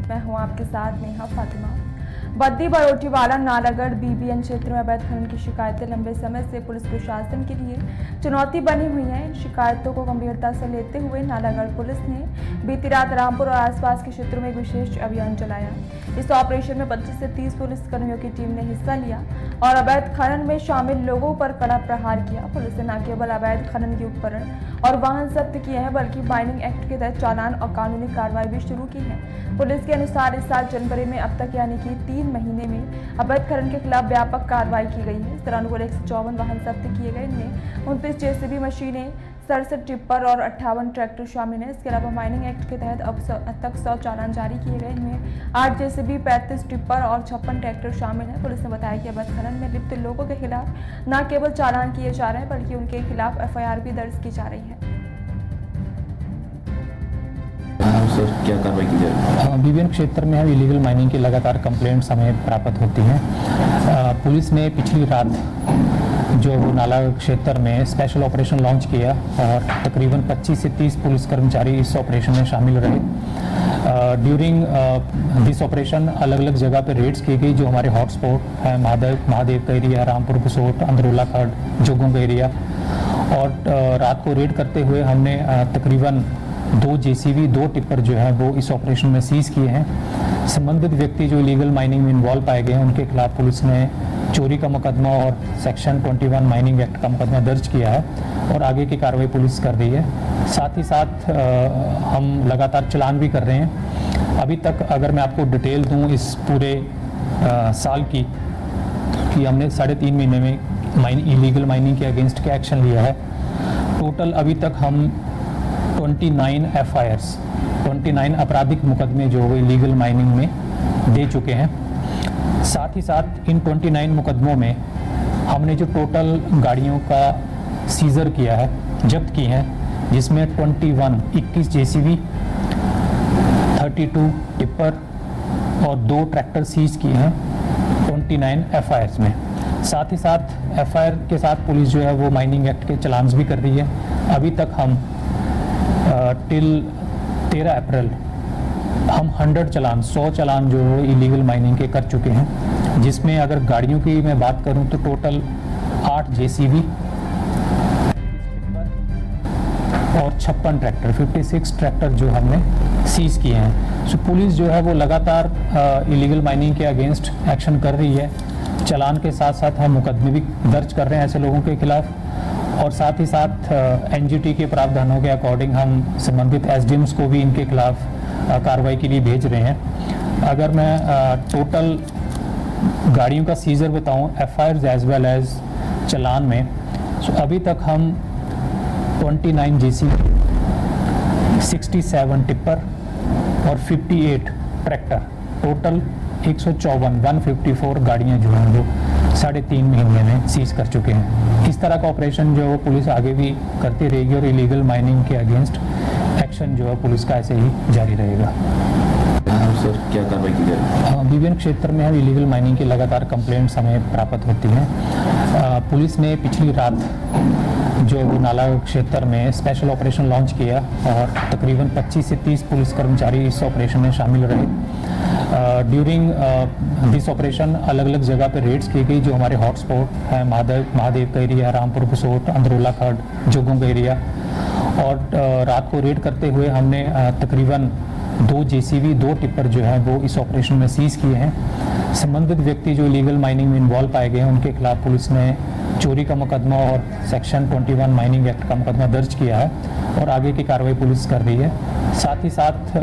मैं हूं आपके साथ नेहा फातिमा। बद्दी बरोटीवाला नालागढ़ बीबीएन क्षेत्र में अवैध खनन की शिकायतें लंबे समय से पुलिस प्रशासन के लिए चुनौती बनी हुई हैं। इन शिकायतों को गंभीरता से लेते हुए नालागढ़ पुलिस ने बीती रात रामपुर और आसपास के क्षेत्रों में एक विशेष अभियान चलाया। इस ऑपरेशन में 25 से 30 पुलिसकर्मियों की टीम ने हिस्सा लिया और अवैध खनन में शामिल लोगों पर कड़ा प्रहार किया। पुलिस ने न केवल अवैध खनन के उपकरण और वाहन जब्त किए हैं, बल्कि माइनिंग एक्ट के तहत चालान और कानूनी कार्रवाई भी शुरू की है। पुलिस के अनुसार इस साल जनवरी में अब तक यानी कि 3 महीने में अवैध खनन के खिलाफ व्यापक कार्रवाई की गई है। इस दौरान कुल 154 वाहन जब्त किए गए। इनमें 29 जेसीबी मशीनें, 67 टिप्पर और 58 ट्रैक्टर शामिल हैं। इसके अलावा माइनिंग एक्ट के तहत अब तक 100 चालान जारी किए गए। इनमें 8 जेसीबी, 35 टिप्पर और 56 ट्रैक्टर शामिल हैं। पुलिस ने बताया कि अवैध खनन में लिप्त लोगों के खिलाफ न केवल चालान किए जा रहे हैं, बल्कि उनके खिलाफ एफआईआर भी दर्ज की जा रही है। सर, क्या कार्रवाई की जाएगी? बीबीएन क्षेत्र में इलीगल माइनिंग की लगातार कंप्लेंट्स हमें प्राप्त होती हैं। पुलिस ने पिछली रात जो नालागढ़ क्षेत्र में स्पेशल ऑपरेशन लॉन्च किया और तकरीबन 25 से 30 पुलिस कर्मचारी इस ऑपरेशन में शामिल रहे। ड्यूरिंग दिस ऑपरेशन अलग अलग जगह पे रेड्स की गई, जो हमारे हॉटस्पॉट है महादेव का एरिया, रामपुर कसोट, अंदरोला खड़, जोगों का एरिया। और रात को रेड करते हुए हमने तकरीबन 2 जेसीबी, 2 टिप्पर जो है वो इस ऑपरेशन में सीज किए हैं। संबंधित व्यक्ति जो इलीगल माइनिंग में इन्वॉल्व पाए गए हैं, उनके खिलाफ पुलिस ने चोरी का मुकदमा और सेक्शन 21 माइनिंग एक्ट का मुकदमा दर्ज किया है और आगे की कार्रवाई पुलिस कर रही है। साथ ही साथ हम लगातार चलान भी कर रहे हैं। अभी तक अगर मैं आपको डिटेल दूं इस पूरे साल की, कि हमने 3.5 महीने में इलीगल माइनिंग के अगेंस्ट क्या एक्शन लिया है। टोटल अभी तक हम 29 एफआईआर्स, 29 आपराधिक मुकदमे जो वो इलीगल माइनिंग में दे चुके हैं। साथ ही साथ इन 29 मुकदमों में हमने जो टोटल गाड़ियों का सीजर किया है, जब्त की हैं, जिसमें 21 जेसीबी, 32 टिप्पर और 2 ट्रैक्टर सीज किए हैं 29 एफआईआर्स में। साथ ही साथ एफआईआर के साथ पुलिस जो है वो माइनिंग एक्ट के चलान्स भी कर रही है। अभी तक हम टिल 13 अप्रैल हम 100 चालान जो इलीगल माइनिंग के कर चुके हैं, जिसमें अगर गाड़ियों की मैं बात करूं तो टोटल 8 जेसीबी और 56 ट्रैक्टर, 56 ट्रैक्टर जो हमने सीज किए हैं। सो पुलिस जो है वो लगातार इलीगल माइनिंग के अगेंस्ट एक्शन कर रही है। चालान के साथ साथ हम मुकदमे भी दर्ज कर रहे हैं ऐसे लोगों के खिलाफ, और साथ ही साथ एनजीटी के प्रावधानों के अकॉर्डिंग हम संबंधित एसडीएम्स को भी इनके खिलाफ कार्रवाई के लिए भेज रहे हैं। अगर मैं टोटल गाड़ियों का सीजर बताऊं एफआईआर एज वेल एज चालान में, तो अभी तक हम 29 जेसीबी, 67 टिप्पर और 58 ट्रैक्टर, टोटल 154 गाड़ियां जो हैं वो 3.5 महीने में सीज कर चुके हैं। इस तरह का ऑपरेशन जो पुलिस आगे भी करती रहेगी और इलीगल माइनिंग के अगेंस्ट एक्शन जो है पुलिस का ऐसे ही जारी रहेगा। सर, क्या कार्रवाई की जाएगी? बीबीएन क्षेत्र में इलीगल माइनिंग की लगातार कंप्लेंट्स हमें प्राप्त होती हैं। पुलिस ने पिछली रात जो नालागढ़ क्षेत्र में स्पेशल ऑपरेशन लॉन्च किया और तकरीबन 25 से 30 पुलिस कर्मचारी इस ऑपरेशन में शामिल रहे। ड्यूरिंग दिस ऑपरेशन अलग अलग जगह पे रेड्स की गई, जो हमारे हॉटस्पॉट है महादेव का एरिया, रामपुर कसोट, अंदरोला खड़, जोगों का एरिया। और रात को रेड करते हुए हमने तकरीबन 2 जेसीबी, 2 टिप्पर जो है वो इस ऑपरेशन में सीज किए हैं। संबंधित व्यक्ति जो इलीगल माइनिंग में इन्वॉल्व पाए गए हैं, उनके खिलाफ पुलिस ने चोरी का मुकदमा और सेक्शन 21 माइनिंग एक्ट का मुकदमा दर्ज किया है और आगे की कार्रवाई पुलिस कर रही है। साथ ही साथ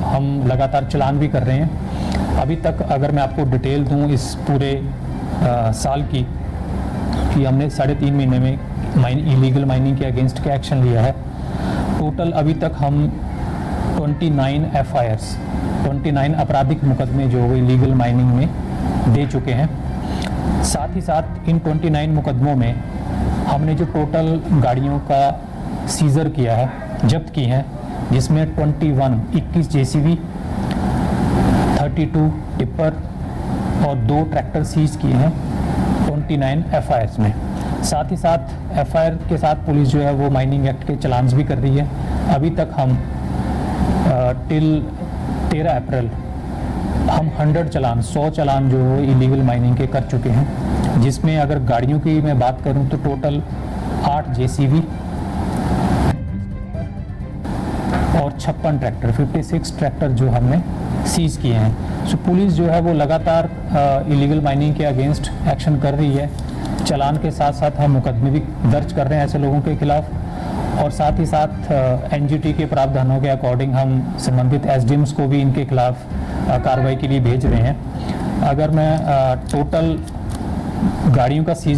हम लगातार चलान भी कर रहे हैं। अभी तक अगर मैं आपको डिटेल दूं इस पूरे साल की, कि हमने 3.5 महीने में इलीगल माइनिंग के अगेंस्ट क्या एक्शन लिया है। टोटल अभी तक हम 29 एफआईआर्स, 29 आपराधिक मुकदमे जो इलीगल माइनिंग में दे चुके हैं। साथ ही साथ इन 29 मुकदमों में हमने जो टोटल गाड़ियों का सीजर किया है, जब्त की हैं, जिसमें 21 जेसीबी, 32 टिप्पर और 2 ट्रैक्टर सीज किए हैं 29 एफआईआर्स में। साथ ही साथ एफआईआर के साथ पुलिस जो है वो माइनिंग एक्ट के चलान्स भी कर रही है। अभी तक हम टिल 13 अप्रैल हम 100 चालान जो इलीगल माइनिंग के कर चुके हैं, जिसमें अगर गाड़ियों की मैं बात करूं तो टोटल 8 जेसीबी और 56 ट्रैक्टर 56 ट्रैक्टर जो हमने सीज किए हैं। सो पुलिस जो है वो लगातार इलीगल माइनिंग के अगेंस्ट एक्शन कर रही है। चालान के साथ साथ हम मुकदमे भी दर्ज कर रहे हैं ऐसे लोगों के खिलाफ, और साथ ही साथ एनजीटी के प्रावधानों के अकॉर्डिंग हम संबंधित एसडीएम्स को भी इनके खिलाफ कार्रवाई के लिए भेज रहे हैं। अगर मैं टोटल गाड़ियों का सीजन